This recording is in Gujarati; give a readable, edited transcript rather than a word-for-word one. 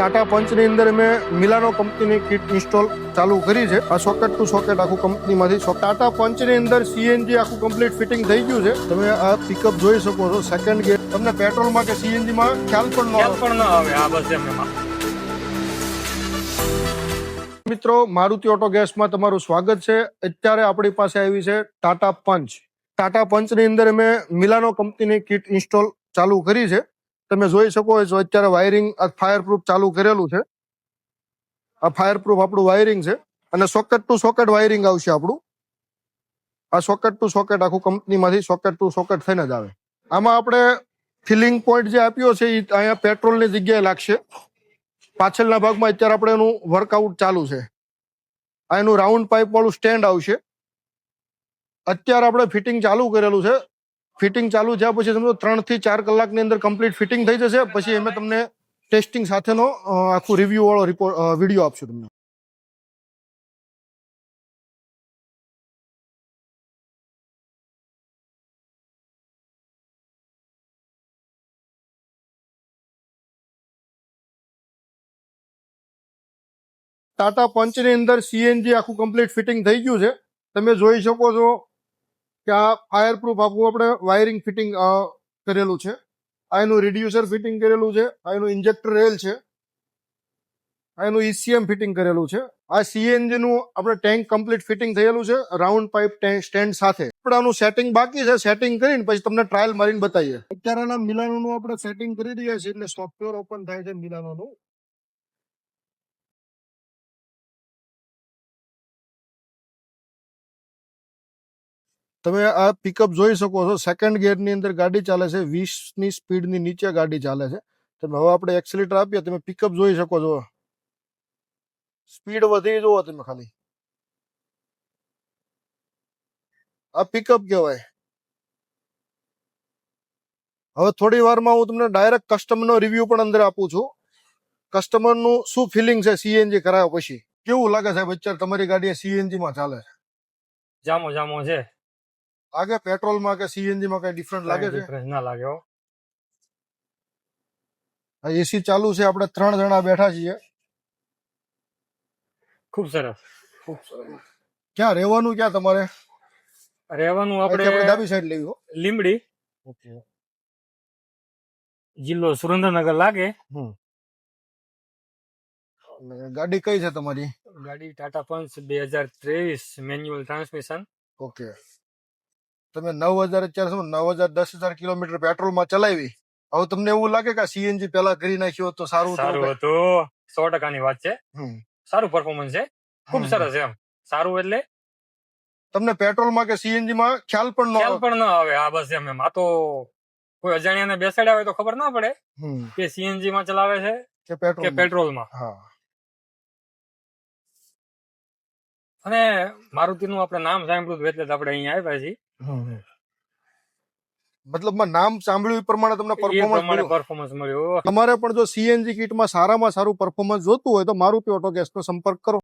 टाटा पंच ની અંદર મેં મિલાનો કંપનીની કિટ ઇન્સ્ટોલ ચાલુ કરી છે। આ સોકેટ ટુ સોકેટ આખું કંપનીમાંથી ટાટા પંચ ની અંદર સીએનજી આખું કમ્પ્લીટ ફિટિંગ થઈ ગયું છે। તમે આ પિકઅપ જોઈ શકો છો। સેકન્ડ ગેર તમને પેટ્રોલમાં કે સીએનજી માં ખ્યાલ પણ ન આવે। આ બસ એમાં મિત્રો મારુતિ ઓટો ગેસમાં તમારું સ્વાગત છે। અત્યારે આપણી પાસે આવી છે ટાટા પંચ। ટાટા પંચ ની અંદર મેં મિલાનો કંપનીની કિટ ઇન્સ્ટોલ ચાલુ કરી છે। તમે જોઈ શકો છો અત્યારે વાયરિંગ ફાયર પ્રૂફ ચાલુ કરેલું છે। આ ફાયર પ્રૂફ આપણું વાયરિંગ છે અને સોકેટ ટુ સોકેટ વાયરિંગ આવશે આપણું। આ સોકેટ ટુ સોકેટ આખું કંપનીમાંથી સોકેટ ટુ સોકેટ થઈને જ આવે। આમાં આપણે ફિલિંગ પોઈન્ટ જે આપ્યો છે એ અહીંયા પેટ્રોલની જગ્યાએ લાગશે। પાછળના ભાગમાં અત્યારે આપણે એનું વર્કઆઉટ ચાલુ છે। આ એનું રાઉન્ડ પાઇપ વાળું સ્ટેન્ડ આવશે। અત્યારે આપણે ફિટિંગ ચાલુ કરેલું છે। ફિટિંગ ચાલુ થયા પછી સમજો 3 થી 4 કલાકની અંદર કમ્પ્લીટ ફિટિંગ થઈ જશે। પછી અમે તમને ટેસ્ટિંગ સાથેનો આખું રિવ્યુ વાળો વિડીયો આપશું તમને। ટાટા પંચની અંદર સીએનજી આખું કમ્પ્લીટ ફિટિંગ થઈ ગયું છે। તમે જોઈ શકો છો કે આ ફાયર પ્રૂફ આખું આપણે વાયરિંગ ફિટિંગ કરેલું છે। આ એનું રિડ્યુસર ફિટિંગ કરેલું છે। આ એનું ઇન્જેક્ટર રેલ છે। આ એનું ઈસીએમ ફિટિંગ કરેલું છે। આ સીએનજી નું આપણે ટેન્ક કમ્પ્લીટ ફિટિંગ થયેલું છે રાઉન્ડ પાઇપ સ્ટેન્ડ સાથે। આપણે આનું સેટિંગ બાકી છે। સેટિંગ કરીને પછી તમને ટ્રાયલ મારીને બતાવીએ। અત્યારે મિલાનોનું આપણે સેટિંગ કરી રહ્યા છીએ એટલે સોફ્ટવેર ઓપન થાય છે મિલાનોનું। તમે આ પિકઅપ જોઈ શકો છો। સેકન્ડ ગિયરની અંદર ગાડી ચાલે છે। 20 ની સ્પીડની નીચે ગાડી ચાલે છે। તમે હવે આપણે એક્સિલેટર આપીએ તમે પિકઅપ જોઈ શકો છો। સ્પીડ વધી જુઓ તમે ખાલી। આ પિકઅપ કહેવાય। હવે થોડી વારમાં હું તમને ડાયરેક્ટ કસ્ટમરનો રિવ્યુ પણ અંદર આપું છું। કસ્ટમરનું શું ફિલિંગ છે સીએનજી કરાવ્યા પછી કેવું લાગે સાહેબ? અત્યારે તમારી ગાડી સીએનજી માં ચાલે છે? જામો જામો છે। આગે પેટ્રોલમાં કે સીએનજી માં કઈ ડિફરન્ટ લાગે છે? ડિફરન્સ ના લાગે હો। આ એસી ચાલુ છે। આપણે 3 જણા બેઠા છીએ। ખૂબ સરસ। ક્યાં રહેવાનું? ક્યાં તમારે રહેવાનું? આપણે આપણે ડાબી સાઈડ લેવી હો। લીમડી, ઓકે। જિલ્લો સુરેન્દ્રનગર લાગે। ગાડી કઈ છે તમારી? ગાડી ટાટા પંચ 2023 મેન્યુઅલ ટ્રાન્સમિશન। ઓકે। તમે 9000 અત્યારે શું 9000 10,000 કિલોમીટર પેટ્રોલમાં ચલાવી। હવે તમને એવું લાગે કે સીએનજી પેલા કરી નાખ્યો તો સારું સારું હતું। 100% ની વાત છે। સારું પરફોર્મન્સ છે। ખૂબ સરસ એમ। સારું એટલે તમને પેટ્રોલમાં કે સીએનજી માં ખ્યાલ પણ ન આવે। આ બસ એમ આ તો કોઈ અજાણ્યાને બેસાડ્યા હોય તો ખબર ના પડે કે સીએનજી માં ચલાવે છે કે પેટ્રોલમાં। અને મારુતિનું આપણે નામ સાંભળ્યું એટલે આપણે અહીંયા આવ્યા છીએ। મતલબમાં નામ સાંભળ્યું એ પ્રમાણે તમને પરફોર્મન્સ મળ્યું। તમારે પણ જો સીએનજી કિટમાં સારામાં સારું પરફોર્મન્સ જોતું હોય તો મારુતિ ઓટો ગેસનો સંપર્ક કરો।